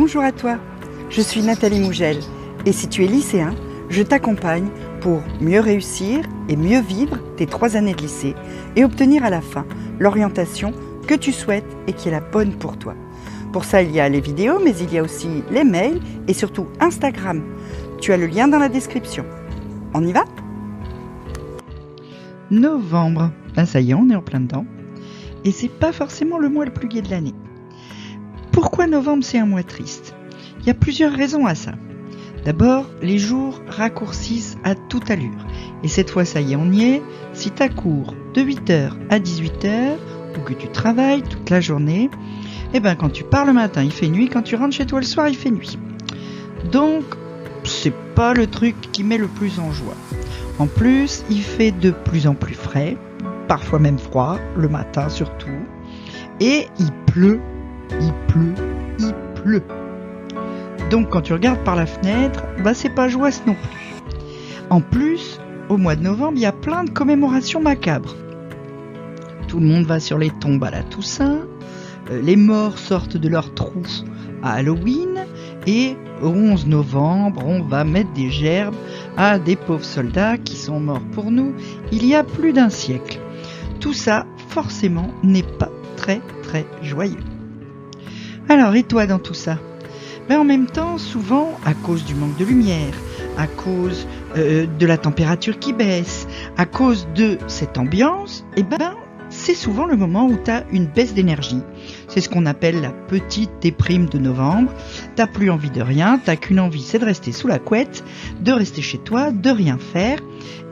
Bonjour à toi, je suis Nathalie Mougel et si tu es lycéen, je t'accompagne pour mieux réussir et mieux vivre tes 3 années de lycée et obtenir à la fin l'orientation que tu souhaites et qui est la bonne pour toi. Pour ça, il y a les vidéos, mais il y a aussi les mails et surtout Instagram. Tu as le lien dans la description. On y va ? Novembre, ça y est, on est en plein dedans. Et c'est pas forcément le mois le plus gai de l'année. Pourquoi novembre c'est un mois triste ? Il y a plusieurs raisons à ça. D'abord, les jours raccourcissent à toute allure. Et cette fois, ça y est, on y est. Si tu cours de 8h à 18h ou que tu travailles toute la journée, quand tu pars le matin, il fait nuit. Quand tu rentres chez toi le soir, il fait nuit. Donc, c'est pas le truc qui met le plus en joie. En plus, il fait de plus en plus frais, parfois même froid, le matin surtout. Et il pleut. Donc quand tu regardes par la fenêtre, c'est pas joyeux non plus. En plus, au mois de novembre, il y a plein de commémorations macabres. Tout le monde va sur les tombes à la Toussaint, les morts sortent de leurs trous à Halloween, et au 11 novembre, on va mettre des gerbes à des pauvres soldats qui sont morts pour nous il y a plus d'1 siècle. Tout ça, forcément, n'est pas très joyeux. Alors, et toi dans tout ça ? En même temps, souvent, à cause du manque de lumière, à cause de la température qui baisse, à cause de cette ambiance, c'est souvent le moment où tu as une baisse d'énergie. C'est ce qu'on appelle la petite déprime de novembre. T'as plus envie de rien, t'as qu'une envie, c'est de rester sous la couette, de rester chez toi, de rien faire.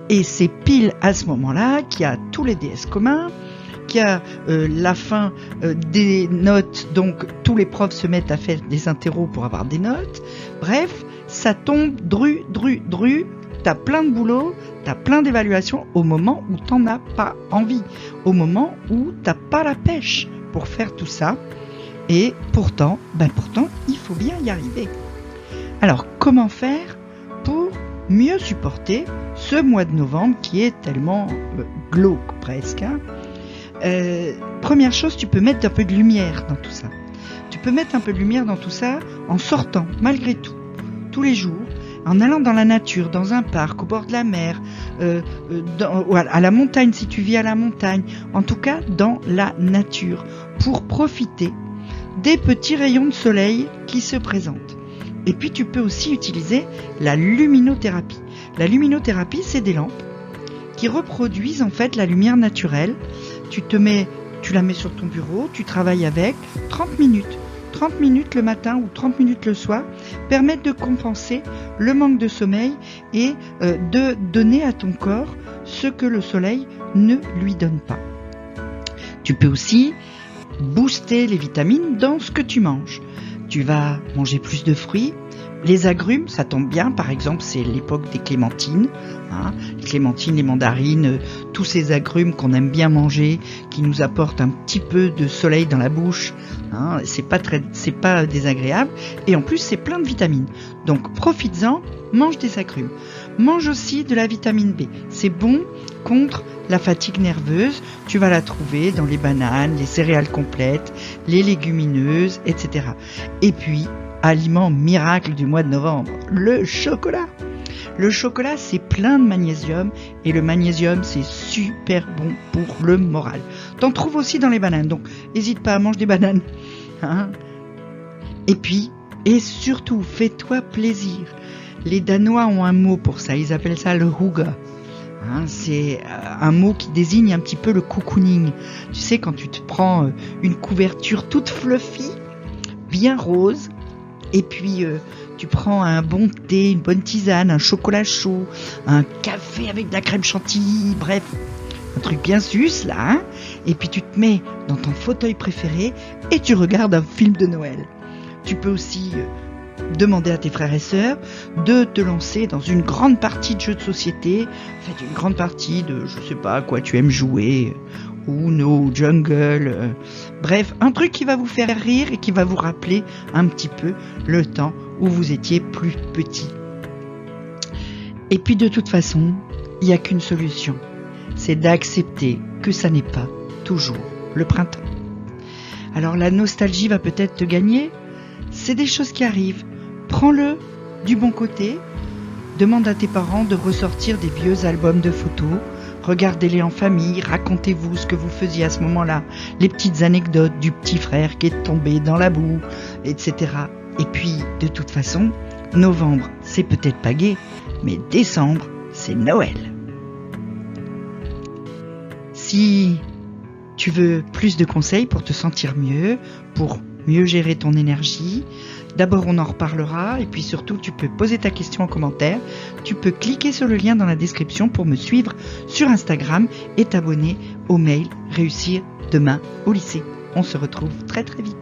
Et c'est pile à ce moment-là qu'il y a tous les DS communs, qu'il y a la fin des notes, donc tous les profs se mettent à faire des interros pour avoir des notes. Bref, ça tombe dru, t'as plein de boulot, t'as plein d'évaluations au moment où t'en as pas envie, au moment où t'as pas la pêche pour faire tout ça. Et pourtant, il faut bien y arriver. Alors, comment faire pour mieux supporter ce mois de novembre qui est tellement glauque presque, première chose, tu peux mettre un peu de lumière dans tout ça. Tu peux mettre un peu de lumière dans tout ça en sortant, malgré tout, tous les jours, en allant dans la nature, dans un parc, au bord de la mer, à la montagne si tu vis à la montagne, en tout cas dans la nature, pour profiter des petits rayons de soleil qui se présentent. Et puis tu peux aussi utiliser la luminothérapie. La luminothérapie, c'est des lampes qui reproduisent en fait la lumière naturelle. Tu la mets sur ton bureau, tu travailles avec 30 minutes. 30 minutes le matin ou 30 minutes le soir permettent de compenser le manque de sommeil et de donner à ton corps ce que le soleil ne lui donne pas. Tu peux aussi booster les vitamines dans ce que tu manges. Tu vas manger plus de fruits. Les agrumes, ça tombe bien, par exemple, c'est l'époque des clémentines. Les clémentines, les mandarines, tous ces agrumes qu'on aime bien manger, qui nous apportent un petit peu de soleil dans la bouche. C'est pas désagréable. Et en plus, c'est plein de vitamines. Donc, profites-en, mange des agrumes. Mange aussi de la vitamine B. C'est bon contre la fatigue nerveuse. Tu vas la trouver dans les bananes, les céréales complètes, les légumineuses, etc. Et puis, aliment miracle du mois de novembre, le chocolat. Le chocolat, c'est plein de magnésium et le magnésium, c'est super bon pour le moral. T'en trouves aussi dans les bananes, donc n'hésite pas à manger des bananes. Et puis, et surtout, fais-toi plaisir. Les Danois ont un mot pour ça, ils appellent ça le hygge. C'est un mot qui désigne un petit peu le cocooning. Tu sais, quand tu te prends une couverture toute fluffy, bien rose, et puis tu prends un bon thé, une bonne tisane, un chocolat chaud, un café avec de la crème chantilly, bref, un truc bien sus là, et puis tu te mets dans ton fauteuil préféré et tu regardes un film de Noël. Tu peux aussi demander à tes frères et sœurs de te lancer dans une grande partie de jeux de société, une grande partie de, je sais pas quoi tu aimes jouer, Uno, Jungle, bref, un truc qui va vous faire rire et qui va vous rappeler un petit peu le temps où vous étiez plus petit. Et puis de toute façon, il n'y a qu'une solution, c'est d'accepter que ça n'est pas toujours le printemps. Alors la nostalgie va peut-être te gagner, c'est des choses qui arrivent. Prends-le du bon côté. Demande à tes parents de ressortir des vieux albums de photos. Regardez-les en famille, racontez-vous ce que vous faisiez à ce moment-là, les petites anecdotes du petit frère qui est tombé dans la boue, etc. Et puis, de toute façon, novembre, c'est peut-être pas gai, mais décembre, c'est Noël. Si tu veux plus de conseils pour te sentir mieux, pour mieux gérer ton énergie, d'abord on en reparlera et puis surtout tu peux poser ta question en commentaire, tu peux cliquer sur le lien dans la description pour me suivre sur Instagram et t'abonner au mail Réussir demain au lycée. On se retrouve très très vite.